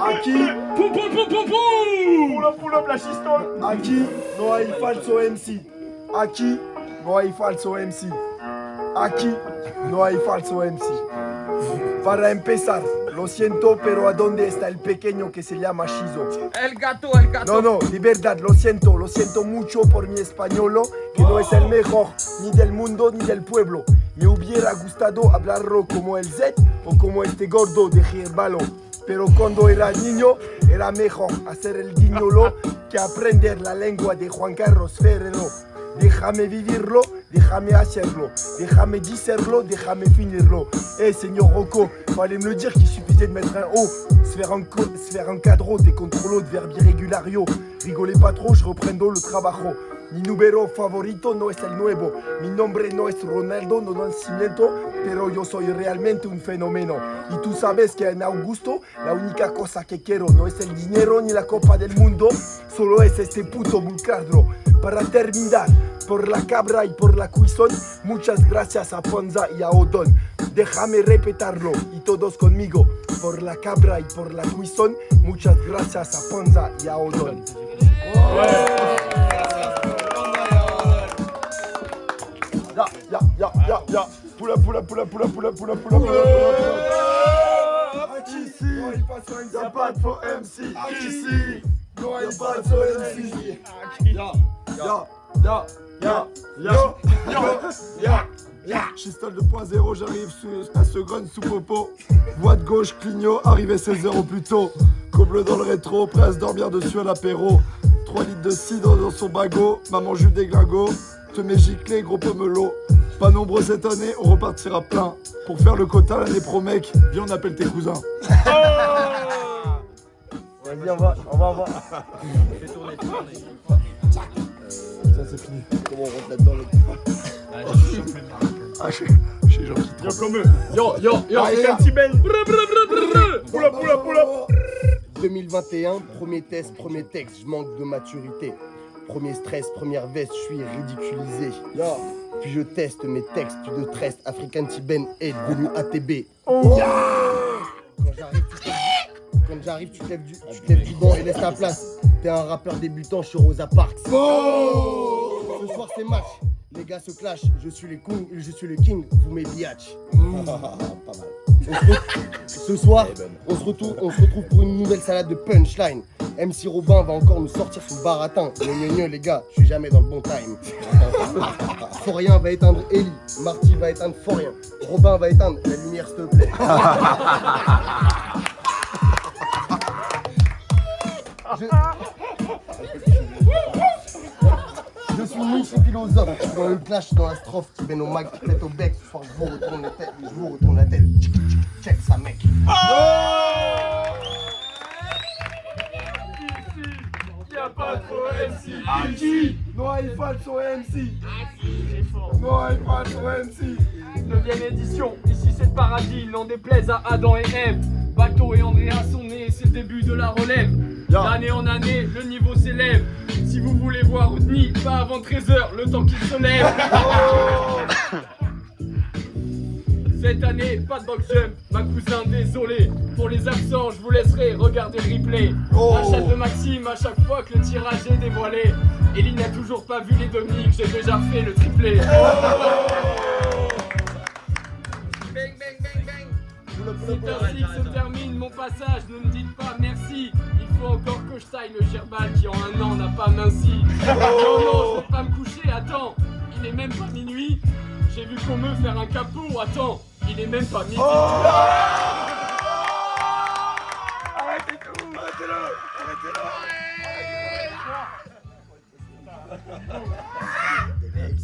Aquí, Pum pum pum pum pum. Pull up la chistole. aquí no hay falso MC. Aquí no hay falso MC. Aquí no hay falso MC. Para empezar, lo siento, pero ¿a dónde está el pequeño que se llama Shizo? El gato, el gato. No, de verdad, lo siento mucho por mi españolo, que no es el mejor, ni del mundo ni del pueblo. Me hubiera gustado hablarlo como el Z o como este gordo de Girbalo. Pero cuando era niño, era mejor hacer el guiñolo que aprender la lengua de Juan Carlos Ferrero. Déjame vivirlo, déjame hacerlo, déjame decirlo, déjame finirlo. Señor Rocco, fallait me le dire qu'il suffisait de mettre un O, se faire un cadro, des contrôles de verbe irregulario. Rigolez pas trop, je reprendo le trabajo. Mi número favorito no es el nuevo, mi nombre no es Ronaldo, no nacimiento, pero yo soy realmente un fenómeno. Y tú sabes que en Augusto la única cosa que quiero no es el dinero ni la Copa del Mundo, solo es este puto Bulcardro. Para terminar, por la cabra y por la cuisón, muchas gracias a Ponza y a Odón. Déjame repetirlo y todos conmigo. Por la cabra y por la cuisón, muchas gracias a Ponza y a Odón. Ya. Pula. Aquí sí, no hay falso MC. Y'a pas de faux MC. Aquí sí, no hay falso MC. Ya. Chistol 2.0, j'arrive à ce gun sous popo. Voix de gauche, clignot, arrivé 16 heures au plus tôt. Coble dans le rétro, prêt à se dormir dessus à l'apéro. 3 litres de cidre dans son bagot, maman jus des glingos. Te mets giclé, gros pomelo. Pas nombreux cette année, on repartira plein. Pour faire le quota l'année pro mec, viens on appelle tes cousins. Vas-y, on va. Fais tourner. Ça c'est fini. Comment on rentre là-dedans je suis gentil. Yo comme eux. Yo, African Ben. Pull up. 2021, premier test, premier texte, je manque de maturité. Premier stress, première veste, je suis ridiculisé. Puis je teste mes textes, plus de tresse, African Ben est devenu ATB. Quand j'arrive, tu te lèves du banc et laisse ta place. T'es un rappeur débutant, je suis Rosa Parks. Ce soir c'est match, les gars se clashent, je suis le king, vous mes biatch. Pas mal. Ce soir, on se retrouve pour une nouvelle salade de punchline. MC Robin va encore nous sortir son baratin. Les gars, je suis jamais dans le bon time. Forien va éteindre Ellie, Marty va éteindre Forien, Robin va éteindre la lumière s'il te plaît. Je suis multi-philosophe, dans le clash, dans la strophe, qui mène au mag, qui pète au bec, ce soir je vous retourne la tête, check ça mec. Y'a pas de faux MC. Aquí no hay falso MC. No hay falso MC. 9ème édition, ici c'est le paradis, n'en déplaise à Adam et Ève. Bateau et Andrea sont nés, c'est le début de la relève. D'année en année, le niveau s'élève. Si vous voulez voir Rodney, pas avant 13h, le temps qu'il se lève. Cette année, pas de box jump, ma cousin, désolé. Pour les absents, je vous laisserai regarder le replay. Achat de Maxime à chaque fois que le tirage est dévoilé. Ellie n'a toujours pas vu les Dominiques, j'ai déjà fait le triplé. Bang, bang, bang, bang. C'est ainsi que se termine mon passage, ne me dites pas merci. Il faut encore que je taille le gerbal qui en un an n'a pas minci. Non, je vais pas me coucher, attends, il est même pas minuit. J'ai vu qu'on me faire un capot, attends, il est même pas midi. Arrêtez tout.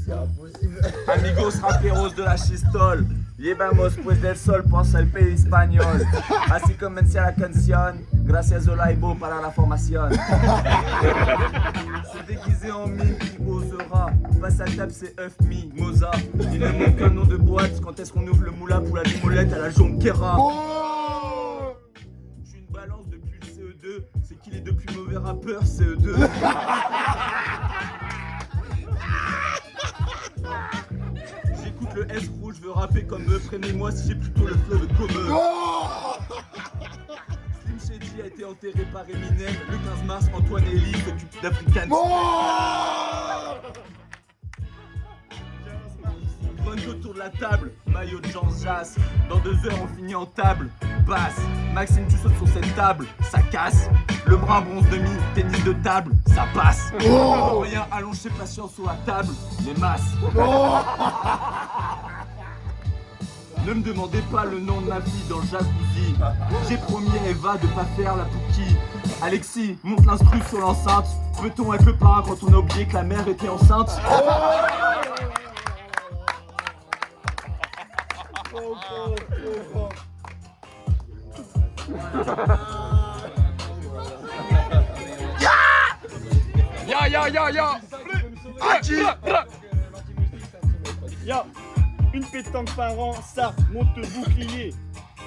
C'est impossible. Amigos raperos de la chistol, llevamos pues del sol pasa el pelo español. Así comencé la canción, gracias au laibo para la formation. Se déguisé en mime qui osera, face à table c'est œuf mi, moza. Il ne manque qu'un nom de boîte, quand est-ce qu'on ouvre le moulin pour la limolette à la jonquera. Je suis une balance depuis le CE2, c'est qu'il est de plus mauvais rappeur CE2. J'écoute le S rouge, je veux rapper comme eux, prenez-moi si j'ai plutôt le flow de comme eux. Slim Shady Jay-Z a été enterré par Eminem. Le 15 mars, Antoine Elie s'occupe d'African. 22 autour de la table, maillot de Jean Jass. Dans 2 heures, on finit en table basse. Maxime, tu sautes sur cette table, ça casse. Le bras bronze demi, tennis de table, ça passe. Rien allongé patient sur la table, les masses. Ne me demandez pas le nom de ma fille dans le jacuzzi. J'ai promis à Eva de pas faire la pouki. Alexis, monte l'instru sur l'enceinte. Peut-on être le parrain quand on a oublié que la mère était enceinte? Ya, une pétanque par an, ça monte bouclier.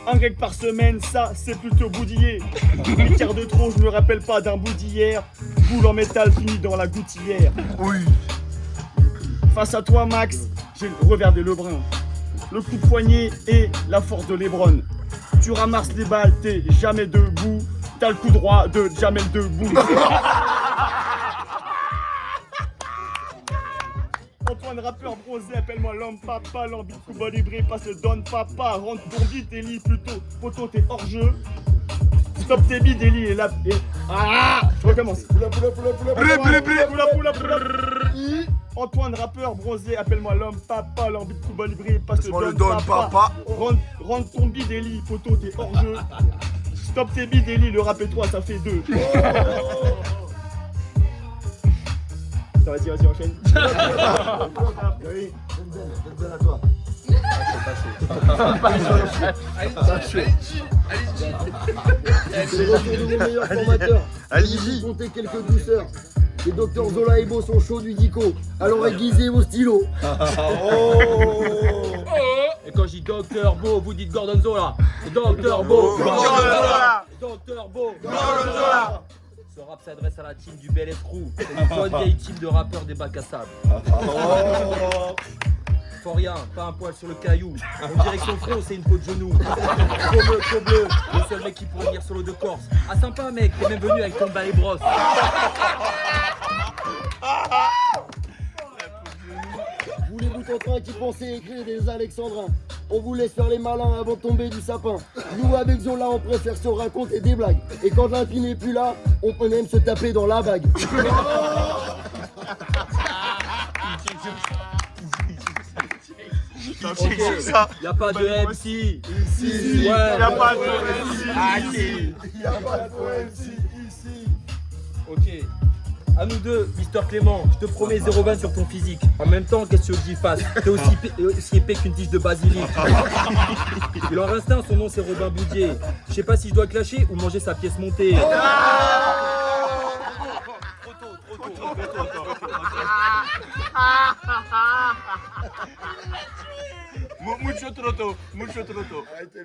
Un grec par semaine, ça c'est plutôt boudillé. 8 quarts de trop, je me rappelle pas d'un bout d'hier. Boule en métal fini dans la gouttière. Oui. Face à toi Max, j'ai le revers des Lebrun. Le coup de poignet et la force de Lebron. Tu ramasses les balles, t'es jamais debout. T'as le coup droit de Jamel Debout. Antoine rappeur bronzé, appelle-moi l'homme papa. L'envie de Cuba Libre, passe le don papa. Rentre ton bide, Eli plutôt. Poto, t'es hors jeu. Stop tes bides, Eli et là. Ah, je recommence. Antoine rappeur bronzé, appelle-moi l'homme papa. L'envie de Cuba Libre, passe le don papa. Rentre ton bide, Eli, poto, t'es hors jeu. Stop tes bides, Eli, le rap et toi, ça fait 2. Vas-y, enchaîne. Oui, Denzel à toi. C'est le retour de mon meilleur formateur. Allez-y, comptez quelques douceurs. Les docteurs Zola et Beau sont chauds du dico. Alors aiguisez vos stylos. Et quand je dis Docteur Beau, vous dites Gordon Zola. Docteur Beau, Gordon Zola. Docteur Beau, Gordon Zola. Ce rap s'adresse à la team du Bel Escrew. C'est une bonne vieille team de rappeurs des bacs à sable. Faut rien, pas un poil sur le caillou. On dirait que son front c'est une peau de genou. Peau bleu, le seul mec qui pourrait venir solo de Corse. Ah sympa mec, t'es même venu avec ton balai brosse. Vous les boutons qui pensaient écrire des alexandrins. On vous laisse faire les malins avant de tomber du sapin. Nous avec Zola on préfère se raconter des blagues. Et quand l'infini n'est plus là, on aime se taper dans la bague. Ok, y'a pas de MC ici. Ouais, Y'a pas de MC ici. Ok. À nous deux, Mister Clément, je te promets 0,20 sur ton physique. En même temps, qu'est-ce que tu veux que j'y fasse? T'es aussi épais qu'une tige de basilic. Il en reste un, son nom c'est Robin Boudier. Je sais pas si je dois clasher ou manger sa pièce montée. Mucho troto.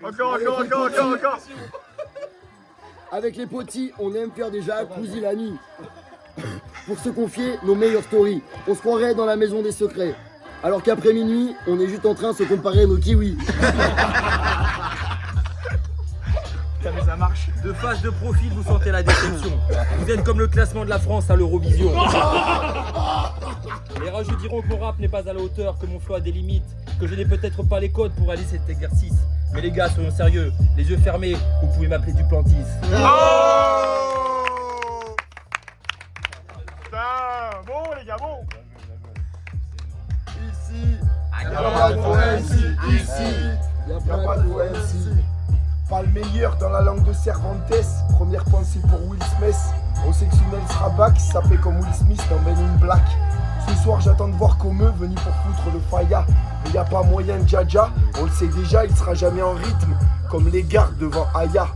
Encore. Avec les potis, on aime faire des jacuzzi la nuit. Pour se confier nos meilleures stories. On se croirait dans la maison des secrets. Alors qu'après minuit, on est juste en train de se comparer nos kiwis. Mais ça marche. De face de profil, vous sentez la déception. Vous êtes comme le classement de la France à l'Eurovision. Les rageux diront que mon rap n'est pas à la hauteur, que mon flow a des limites, que je n'ai peut-être pas les codes pour aller cet exercice. Mais les gars, soyons sérieux, les yeux fermés, vous pouvez m'appeler Duplantis. Bon les gars, bon. Ici, y'a pas de MC. Ici, y'a pas de MC. Pas le meilleur dans la langue de Cervantes. Première pensée pour Will Smith. On sait que Sunel sera back, ça fait comme Will Smith dans Men in Black. Ce soir j'attends de voir Comeux venu pour foutre le faya. Mais y a pas moyen de Jaja, on le sait déjà, il sera jamais en rythme. Comme les gardes devant Aya.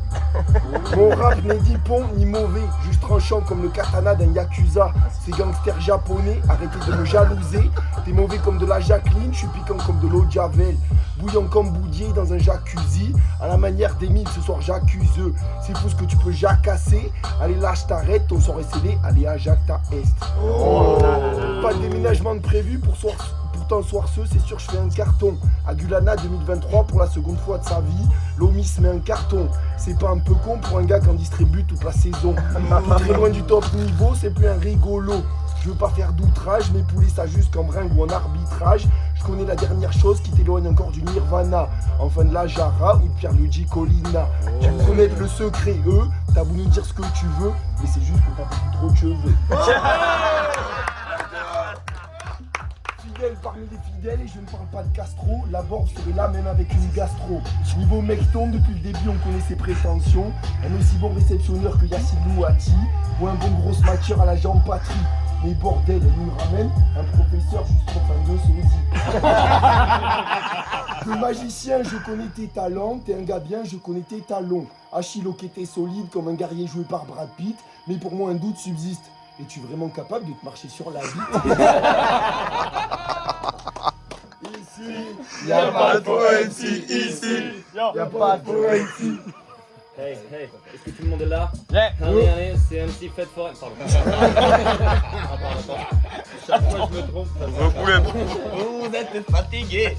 Mon rap n'est ni bon ni mauvais, juste tranchant comme le katana d'un yakuza. Ces gangsters japonais, arrêtez de me jalouser. T'es mauvais comme de la Jacqueline, je suis piquant comme de l'eau de Javel. Bouillant comme Boudier dans un jacuzzi. À la manière d'Emile, ce soir j'accuse. C'est fou ce que tu peux jacasser. Allez lâche t'arrête, ton sort est scellé. Allez à Jacta Est. Pas de déménagement de prévu pour Pourtant, soir c'est sûr, je fais un carton. Agulana 2023 pour la seconde fois de sa vie. Lomis met un carton. C'est pas un peu con pour un gars qui en distribue toute la saison. Tout très loin du top niveau, c'est plus un rigolo. Je veux pas faire d'outrage, mais pouler ça juste comme ringue ou en arbitrage. Je connais la dernière chose qui t'éloigne encore du Nirvana. Enfin de la Jara ou de Pierluigi Collina. Tu connais le secret, t'as voulu nous dire ce que tu veux, mais c'est juste que t'as beaucoup trop de cheveux. Fidèle parmi les fidèles, et je ne parle pas de Castro, la Borbe serait là même avec une gastro. Niveau mecton, depuis le début on connaît ses prétentions. Un aussi bon réceptionneur que Yassine Louati, ou un bon gros smacker à la jambe patrie. Mais bordel, elle nous ramène un professeur juste pour fin de sosie. De magicien, je connais tes talents, t'es un gars bien, je connais tes talons. Achille qui était solide comme un guerrier joué par Brad Pitt, mais pour moi un doute subsiste. Es-tu vraiment capable de te marcher sur la bite? Ici, y'a pas de poète ici. y'a pas de poète ici. Hey, est-ce que tout le monde est là? Ouais. Allez, c'est MC Fête Forêt. Pardon. Attends. Chaque fois je me trompe. Vous êtes fatigué.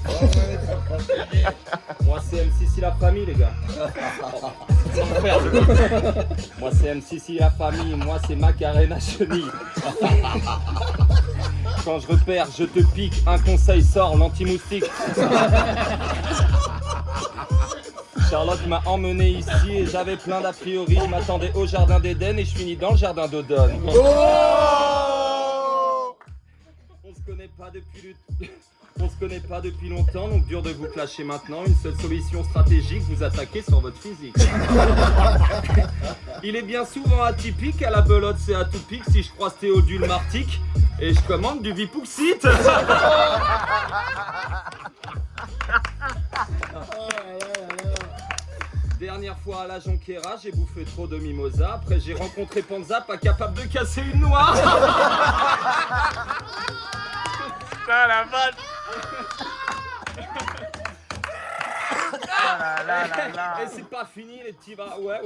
Moi c'est MC la famille les gars. Moi c'est MC la famille, moi c'est Macarena Chenille. Quand je repère, je te pique, un conseil sort, l'anti-moustique. Charlotte m'a emmené ici et j'avais plein d'a priori. Je m'attendais au jardin d'Éden et je finis dans le jardin d'Odon. On se connaît pas depuis longtemps, donc dur de vous clasher maintenant. Une seule solution stratégique, vous attaquer sur votre physique. Il est bien souvent atypique, à la belote c'est à tout pic. Si je croise Théodule Martic et je commande du Vipouxite. Dernière fois à la Jonquera, j'ai bouffé trop de mimosa. Après j'ai rencontré Panza, pas capable de casser une noix. Ça la vache. Et c'est pas fini les petits bras, ouais.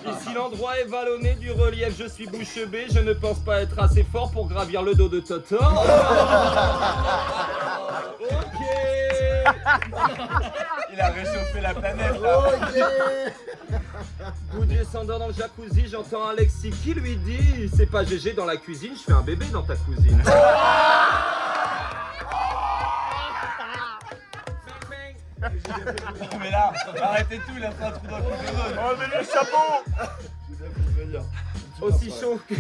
Ici l'endroit est vallonné du relief, je suis bouche bée, je ne pense pas être assez fort pour gravir le dos de Totor. Ok. Il a réchauffé la planète là. Boudier s'endort dans le jacuzzi, j'entends Alexis qui lui dit: c'est pas GG dans la cuisine, je fais un bébé dans ta cousine. Mais là, arrêtez tout, il a fait un trou dans le couteau. Oh mais le chapeau. Aussi chaud que...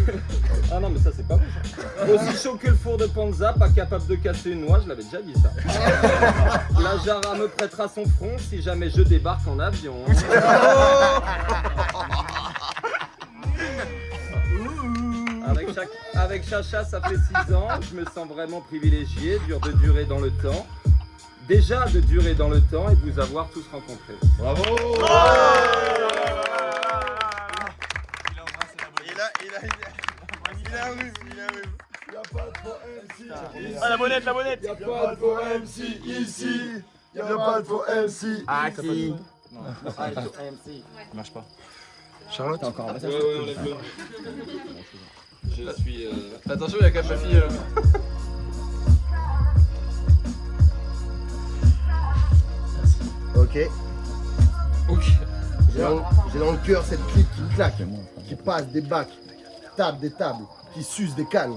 Ah non mais ça c'est pas bon ça. Aussi chaud que le four de Panza, pas capable de casser une noix, je l'avais déjà dit ça. La Jara me prêtera son front si jamais je débarque en avion. Avec Chacha ça fait 6 ans, je me sens vraiment privilégié, dur de durer dans le temps. Déjà de durer dans le temps et de vous avoir tous rencontrés. Bravo. Il a un rhume. Y'a pas de faux MC. Ah la bonnette. Y'a pas de faux MC ici. Y'a pas de faux MC. Aki. Marche pas. Charlotte, Encore un message. Ouais, on lève le. Je suis. Attention, il y a quand même ma fille. Ok. J'ai dans le cœur cette clip qui claque, qui passe des bacs, tape des tables, qui suce des cannes,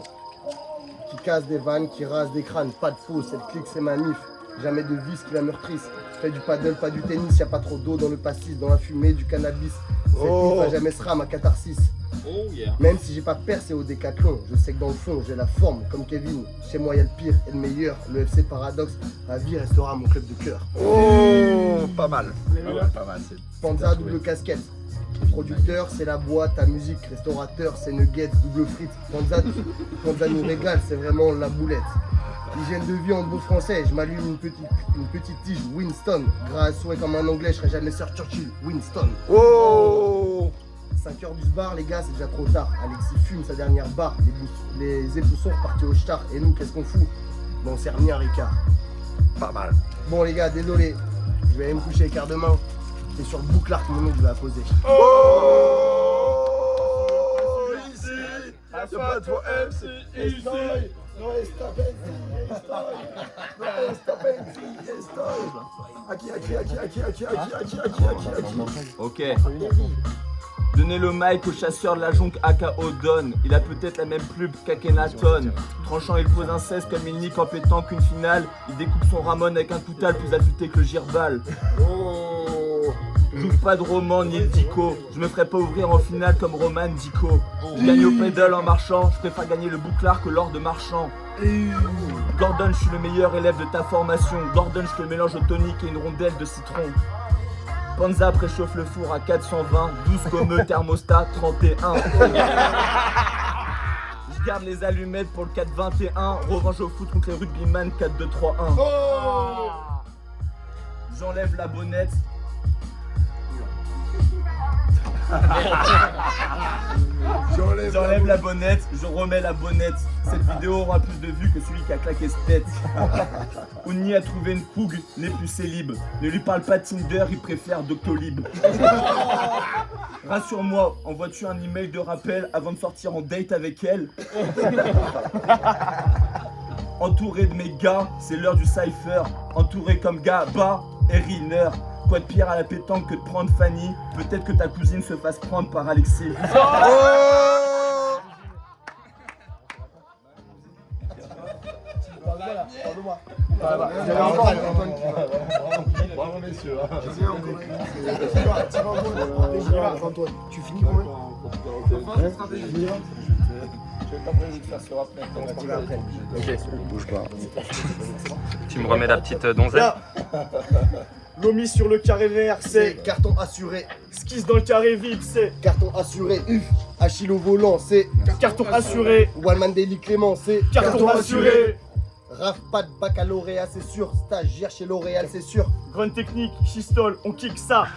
qui casse des vannes, qui rase des crânes. Pas de faux, cette clique c'est ma mif. Jamais de vice qui la meurtrisse. Fais du paddle, pas du tennis, y a pas trop d'eau dans le pastis, dans la fumée du cannabis. Cette clip va jamais sera ma catharsis. Oh yeah. Même si j'ai pas percé au décathlon, je sais que dans le fond j'ai la forme comme Kevin. Chez moi y a le pire et le meilleur, le FC Paradoxe, la vie restera mon club de cœur. Oh, pas mal. Pas mal, c'est. Panza double casquette. Producteur c'est la boîte à musique, restaurateur c'est nuggets, double frites. Panza nous régale, c'est vraiment la boulette. Hygiène de vie en bon français, je m'allume une petite tige Winston. Gras à souhait comme un anglais, je serai jamais Sir Churchill, Winston. Oh. 5h du bar, les gars, c'est déjà trop tard. Alexis fume sa dernière barre. Les épouses sont repartis au star. Et nous, qu'est-ce qu'on fout? Bon, on s'est remis un Ricard. Pas mal. Bon, les gars, désolé. Je vais aller me coucher quart de main. C'est sur Bouclard que mon nom, je vais la poser. Oh. Ici. Y'a pas de for MC. Estoy. No está Benzi. Estoy. No está Benzi. Estoy. Aquí. Ok. Donnez le mic au chasseur de la jonque aka Odon. Il a peut-être la même plume qu'Akhenaton. Tranchant, il pose un 16 comme il nique en pétant qu'une finale. Il découpe son Ramon avec un coutal plus affûté que le Girbal. J'ouvre pas de roman ni de dico. Je me ferai pas ouvrir en finale comme Roman Dico. Je gagne au pédale en marchant. Je préfère gagner le bouclard que l'or de marchand. Gordon, je suis le meilleur élève de ta formation. Gordon, je te mélange au tonique et une rondelle de citron. Panza préchauffe le four à 420, 12 comme thermostat 31. Je garde les allumettes pour le 4-21. Revanche au foot contre les rugbyman 4-2-3-1. J'enlève la bonnette. J'enlève la bonnette, je remets la bonnette. Cette vidéo aura plus de vues que celui qui a claqué ce tête. Ouni a trouvé une cougue, n'est plus célib. Ne lui parle pas Tinder, il préfère Doctolib. Rassure-moi, envoies-tu un email de rappel avant de sortir en date avec elle? Entouré de mes gars, c'est l'heure du cypher. Entouré comme gars, bas et Riner. Quoi de pire à la pétanque que de prendre Fanny? Peut-être que ta cousine se fasse prendre par Alexis. Pardon-moi. Bravo messieurs. Antoine, tu finis combien? Je vais pas prévu de faire ce rap maintenant. Ok, bouge pas. Tu me remets la petite donzelle? Lomi sur le carré vert, C'est c'est carton assuré. Skis dans le carré vide, c'est Carton assuré. Achille au volant, c'est carton assuré, Walman Daily Clément, c'est carton assuré, Raf pas de baccalauréat, c'est sûr. Stagiaire chez L'Oréal, c'est sûr. grande technique, schistole, on kick ça.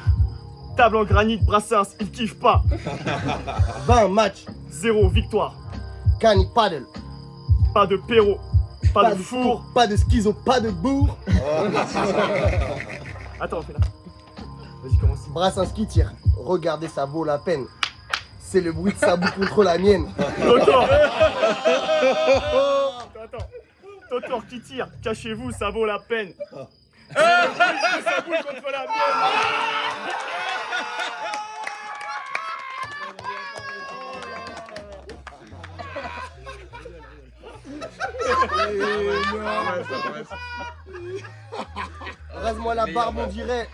Table en granit, Brassens, il kiffe pas. 20 matchs. 0 victoire, Cani paddle. pas de péro, pas de four. Pas de schizo, pas de bourre. Attends, fais là. Vas-y, commence. Brassens qui tire. Regardez, ça vaut la peine. C'est le bruit de sa boue contre la mienne. Totor Attends. Totor qui tire, cachez-vous, ça vaut la peine. Ça boule contre la mienne. Rase-moi la barbe, on dirait.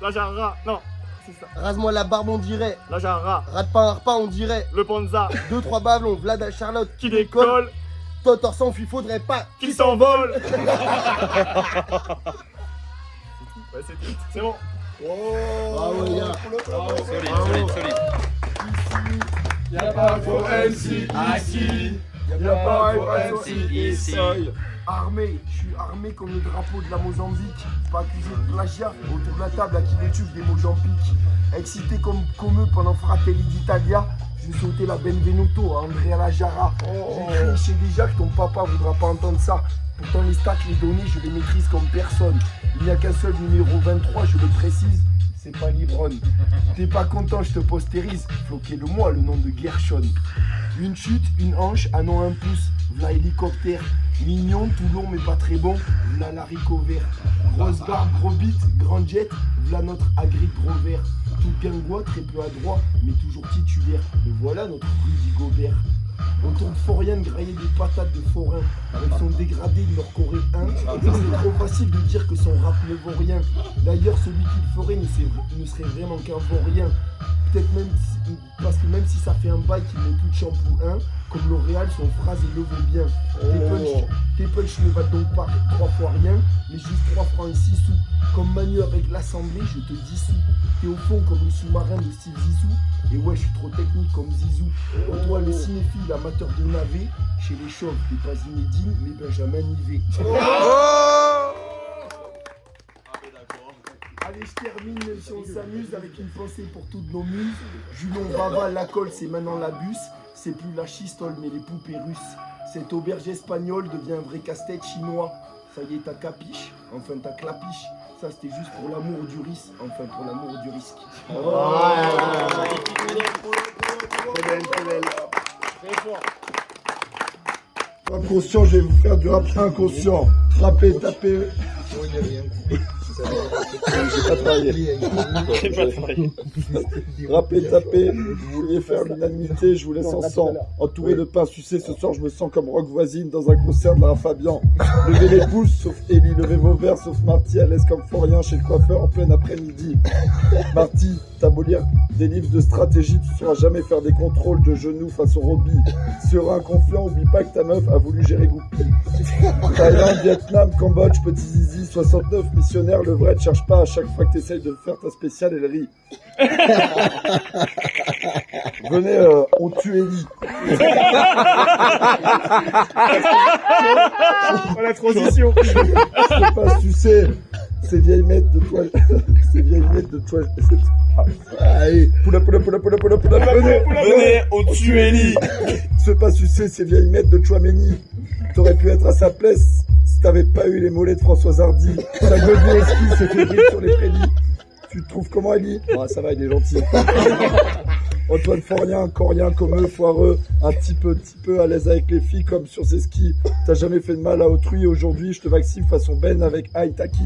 Là j'ai un rat, non, c'est ça. Rase-moi la barbe, on dirait. Là j'ai un rat, Rate pas un repas, on dirait. le panza 2-3 ballons, Vlad à Charlotte qui décolle, Totor s'enfuit, faudrait pas. qui s'envole. Ouais, c'est bon. Bravo les gars. Solide. Y'a pas faux MC ici. Y'a pas faux MC ici. Armé, je suis armé comme le drapeau de la Mozambique. Pas accusé de plagiat, autour de la table à qui le tube des Mozambiques. Excité comme eux pendant Fratelli d'Italia. Je sautais la Benvenuto à Andrea Lajara. J'ai crié chez déjà que ton papa voudra pas entendre ça. Pourtant les stats, les données, je les maîtrise comme personne. Il n'y a qu'un seul numéro 23, je le précise. C'est pas Libron. T'es pas content, je te postérise. Floquez-le-moi, le nom de Gershon. Une chute, une hanche, ah non, un pouce. V'là hélicoptère. Mignon, tout long mais pas très bon. V'là l'haricot vert. Grosse barbe, gros bite, grand jet. V'là notre Hagrid gros vert. Tout guingois, très peu adroit, mais toujours titulaire. Et voilà notre Rudy Gobert. On tourne fort rien de grailler des patates de forain avec son dégradé de nord-coréen. C'est trop facile de dire que son rap ne vaut rien. D'ailleurs, celui qui le ferait ne serait vraiment qu'un vaurien. Peut-être même parce que même si ça fait un bail qu'il met plus de shampoo, comme L'Oréal, son phrase il le vaut bien. Tes punch ne valent donc pas 3 fois rien, mais juste 3 francs et 6 sous. Comme Manu avec l'Assemblée, je te dissous. T'es au fond comme le sous-marin de Steve Zissou. Et ouais, je suis trop technique comme Zizou. Toi, le cinéphile amateur de navet, chez les chauves, t'es pas Zinedine, mais Benjamin Nivet. Allez, je termine, même si on s'amuse, avec une pensée pour toutes nos muses. Julon Baba, la colle, c'est maintenant la bus. C'est plus la chistole, mais les poupées russes. Cette auberge espagnole devient un vrai casse-tête chinois. Ça y est, t'as capiche, enfin t'as clapiche. Ça, c'était juste pour l'amour du risque, enfin pour l'amour du risque. Très belle. Très fort. Inconscient, je vais vous faire du rap inconscient. Rapper, taper. J'ai pas travaillé. Rapper, taper. Vous vouliez faire l'unanimité, je vous laisse en sang. Entouré de pain sucé, ce soir je me sens comme Rock Voisine dans un concert de Lara Fabian. Levez les pouces, sauf Ellie, levez vos verres, sauf Marty, à l'aise comme Florian chez le coiffeur en plein après-midi. Marty, t'as beau lire des livres de stratégie, tu sauras jamais faire des contrôles de genoux façon Robbie. Serein, confiant, oublie pas que ta meuf a voulu gérer Goupil. Thaïlande, Vietnam, Cambodge, petit zizi, 69, missionnaire, le vrai, ne cherche pas à chaque fois que t'essayes de faire ta spéciale, elle rit. Venez, on tue Ellie. Oh, la transition. Je sais pas si tu sais, ces vieilles maîtres de toile. Ces vieilles maîtres de toile. Allez, poula. Venez, on tue Ellie. Je sais pas si tu sais, ces vieilles maîtres de Chouameni. T'aurais pu être à sa place si t'avais pas eu les mollets de Françoise Hardy. Sa gueule de ski s'est fait briller sur les prédits. Tu te trouves comment, Ellie? Ah, ça va, il est gentil. Antoine Forien, corien comme eux, foireux, un petit peu à l'aise avec les filles comme sur ses skis. T'as jamais fait de mal à autrui et aujourd'hui je te vaccine façon Ben avec Aitaki.